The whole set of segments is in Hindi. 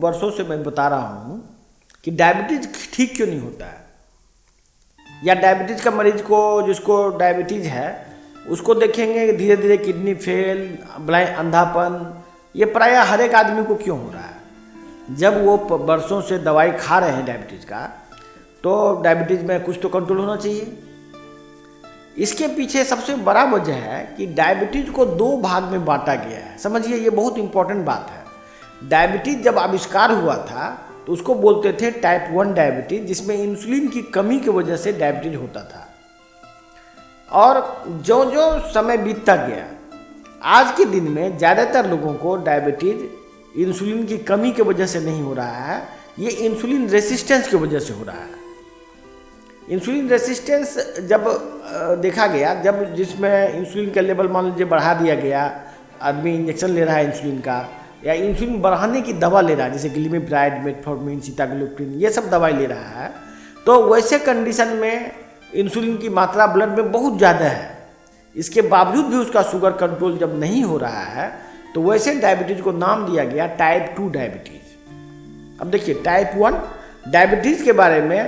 वर्षों से मैं बता रहा हूँ कि डायबिटीज़ ठीक क्यों नहीं होता है, या डायबिटीज़ का मरीज को, जिसको डायबिटीज़ है उसको देखेंगे धीरे धीरे किडनी फेल, अंधापन, ये प्रायः हर एक आदमी को क्यों हो रहा है। जब वो वर्षों से दवाई खा रहे हैं डायबिटीज़ का, तो डायबिटीज़ में कुछ तो कंट्रोल होना चाहिए। इसके पीछे सबसे बड़ा वजह है कि डायबिटीज़ को दो भाग में बांटा गया है। समझिए, ये बहुत इंपॉर्टेंट बात है। डायबिटीज़ जब आविष्कार हुआ था तो उसको बोलते थे टाइप 1 डायबिटीज़, जिसमें इंसुलिन की कमी की वजह से डायबिटीज़ होता था। और जो जो समय बीतता गया, आज के दिन में ज़्यादातर लोगों को डायबिटीज़ इंसुलिन की कमी की वजह से नहीं हो रहा है, ये इंसुलिन रेसिस्टेंस की वजह से हो रहा है। इंसुलिन रेसिस्टेंस जब देखा गया, जब जिसमें इंसुलिन का लेवल मान लीजिए बढ़ा दिया गया, आदमी इंजेक्शन ले रहा है इंसुलिन का, या इंसुलिन बढ़ाने की दवा ले रहा है, जैसे ग्लिमिप्राइड, मेटफॉर्मिन, सीताग्लोप्टिन, ये सब दवाई ले रहा है, तो वैसे कंडीशन में इंसुलिन की मात्रा ब्लड में बहुत ज़्यादा है। इसके बावजूद भी उसका शुगर कंट्रोल जब नहीं हो रहा है, तो वैसे डायबिटीज़ को नाम दिया गया टाइप 2 डायबिटीज़। अब देखिए, टाइप 1 डायबिटीज़ के बारे में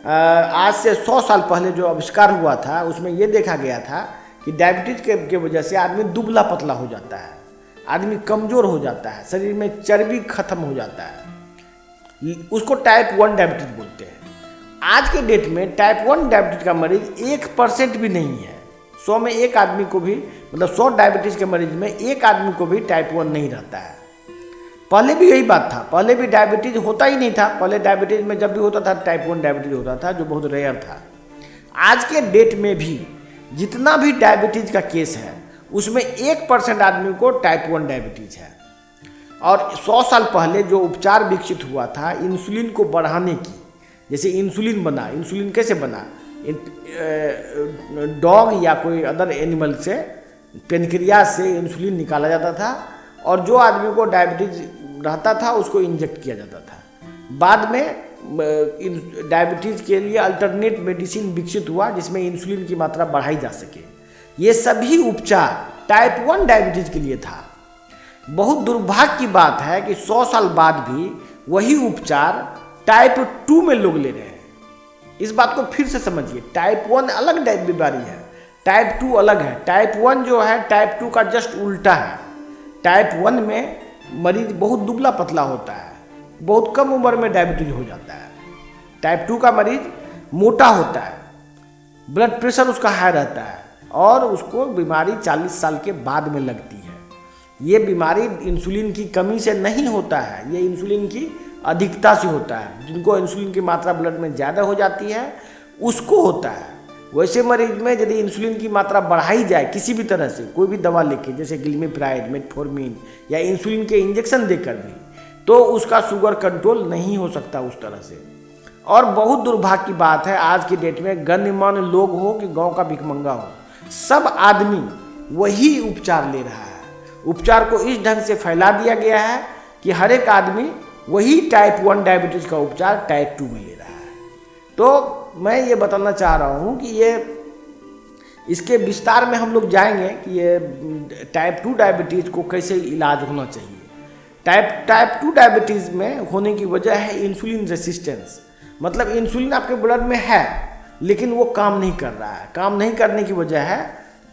आज से 100 साल पहले जो आविष्कार हुआ था, उसमें ये देखा गया था कि डायबिटीज़ के वजह से आदमी दुबला पतला हो जाता है, आदमी कमज़ोर हो जाता है, शरीर में चर्बी खत्म हो जाता है। उसको टाइप 1 डायबिटीज़ बोलते हैं। आज के डेट में टाइप 1 डायबिटीज़ का मरीज 1% भी नहीं है। 100 में एक आदमी को भी, मतलब 100 डायबिटीज़ के मरीज में एक आदमी को भी टाइप 1 नहीं रहता है। पहले भी यही बात था, पहले भी डायबिटीज़ होता ही नहीं था। पहले डायबिटीज़ में जब भी होता था टाइप 1 डायबिटीज़ होता था, जो बहुत रेयर था। आज के डेट में भी जितना भी डायबिटीज़ का केस है, उसमें 1% आदमी को टाइप 1 डायबिटीज़ है। और 100 साल पहले जो उपचार विकसित हुआ था इंसुलिन को बढ़ाने की, जैसे इंसुलिन बना, इंसुलिन कैसे बना, डॉग या कोई अदर एनिमल से, पेनक्रियास से इंसुलिन निकाला जाता था, और जो आदमी को डायबिटीज़ रहता था उसको इंजेक्ट किया जाता था। बाद में डायबिटीज़ के लिए अल्टरनेट मेडिसिन विकसित हुआ, जिसमें इंसुलिन की मात्रा बढ़ाई जा सके। ये सभी उपचार टाइप 1 डायबिटीज़ के लिए था। बहुत दुर्भाग्य की बात है कि 100 साल बाद भी वही उपचार टाइप 2 में लोग ले रहे हैं। इस बात को फिर से समझिए, टाइप 1 अलग बीमारी है, टाइप 2 अलग है। टाइप 1 जो है टाइप 2 का जस्ट उल्टा है। टाइप 1 में मरीज बहुत दुबला पतला होता है, बहुत कम उम्र में डायबिटीज हो जाता है। टाइप 2 का मरीज मोटा होता है, ब्लड प्रेशर उसका हाई रहता है, और उसको बीमारी 40 साल के बाद में लगती है। ये बीमारी इंसुलिन की कमी से नहीं होता है, ये इंसुलिन की अधिकता से होता है। जिनको इंसुलिन की मात्रा ब्लड में ज़्यादा हो जाती है उसको होता है। वैसे मरीज में यदि इंसुलिन की मात्रा बढ़ाई जाए किसी भी तरह से, कोई भी दवा लेके, जैसे ग्लिमिप्राइड, मेटफॉर्मिन, या इंसुलिन के इंजेक्शन देकर भी, तो उसका शुगर कंट्रोल नहीं हो सकता उस तरह से। और बहुत दुर्भाग्य की बात है, आज की डेट में गण्यमान्य लोग हो कि गांव का भिखमंगा हो, सब आदमी वही उपचार ले रहा है। उपचार को इस ढंग से फैला दिया गया है कि हर एक आदमी वही टाइप 1 डायबिटीज़ का उपचार टाइप 2 में ले रहा है। तो मैं ये बताना चाह रहा हूँ कि ये इसके विस्तार में हम लोग जाएंगे कि ये टाइप 2 डायबिटीज़ को कैसे इलाज होना चाहिए। टाइप 2 डायबिटीज़ में होने की वजह है इंसुलिन रेसिस्टेंस। मतलब इंसुलिन आपके ब्लड में है लेकिन वो काम नहीं कर रहा है। काम नहीं करने की वजह है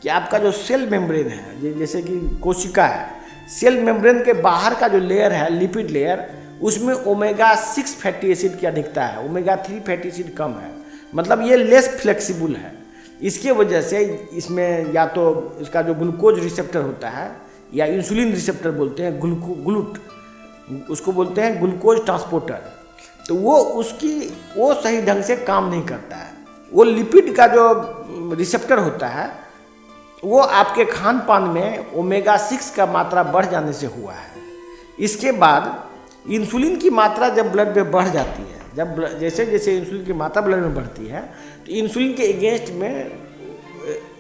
कि आपका जो सेल मेम्ब्रेन है, जैसे कि कोशिका है, सेल मेम्ब्रेन के बाहर का जो लेयर है, लिपिड लेयर, उसमें ओमेगा 6 फैटी एसिड की अधिकता है, ओमेगा 3 फैटी एसिड कम है। मतलब ये लेस फ्लेक्सिबल है। इसके वजह से इसमें या तो इसका जो ग्लूकोज रिसेप्टर होता है, या इंसुलिन रिसेप्टर बोलते हैं, ग्लूट उसको बोलते हैं, ग्लूकोज ट्रांसपोर्टर, तो वो सही ढंग से काम नहीं करता है। वो लिपिड का जो रिसेप्टर होता है वो आपके खान पान में ओमेगा 6 का मात्रा बढ़ जाने से हुआ है। इसके बाद इंसुलिन की मात्रा जब ब्लड में बढ़ जाती है, जब जैसे जैसे इंसुलिन की मात्रा ब्लड में बढ़ती है तो इंसुलिन के अगेंस्ट में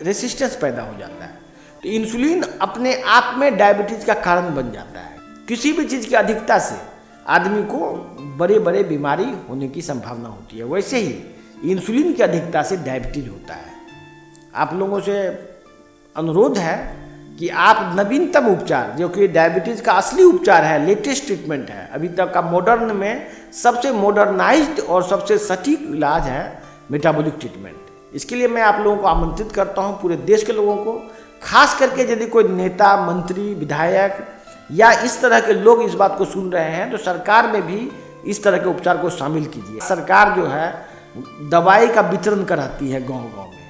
रेसिस्टेंस पैदा हो जाता है। तो इंसुलिन अपने आप में डायबिटीज़ का कारण बन जाता है। किसी भी चीज़ की अधिकता से आदमी को बड़े बड़े बीमारी होने की संभावना होती है। वैसे ही इंसुलिन की अधिकता से डायबिटीज होता है। आप लोगों से अनुरोध है कि आप नवीनतम उपचार, जो कि डायबिटीज़ का असली उपचार है, लेटेस्ट ट्रीटमेंट है, अभी तक का मॉडर्न में सबसे मॉडर्नाइज्ड और सबसे सटीक इलाज है मेटाबॉलिक ट्रीटमेंट। इसके लिए मैं आप लोगों को आमंत्रित करता हूं, पूरे देश के लोगों को, खास करके यदि कोई नेता, मंत्री, विधायक या इस तरह के लोग इस बात को सुन रहे हैं तो सरकार में भी इस तरह के उपचार को शामिल कीजिए। सरकार जो है दवाई का वितरण कराती है गांव-गांव में।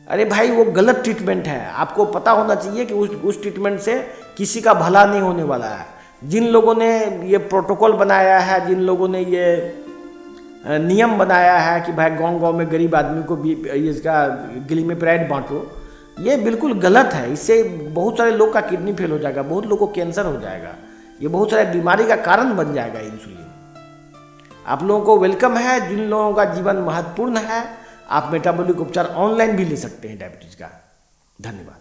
अरे भाई, वो गलत ट्रीटमेंट है। आपको पता होना चाहिए कि उस ट्रीटमेंट से किसी का भला नहीं होने वाला है। जिन लोगों ने ये प्रोटोकॉल बनाया है, जिन लोगों ने ये नियम बनाया है कि भाई गांव-गांव में गरीब आदमी को भी इसका ग्लिमेप्राइड बांटो, ये बिल्कुल गलत है। इससे बहुत सारे लोग का किडनी फेल हो जाएगा, बहुत लोगों को कैंसर हो जाएगा, ये बहुत सारे बीमारी का कारण बन जाएगा इंसुलिन। आप लोगों को वेलकम है। जिन लोगों का जीवन महत्वपूर्ण है, आप मेटाबॉलिक उपचार ऑनलाइन भी ले सकते हैं डायबिटीज़ का। धन्यवाद।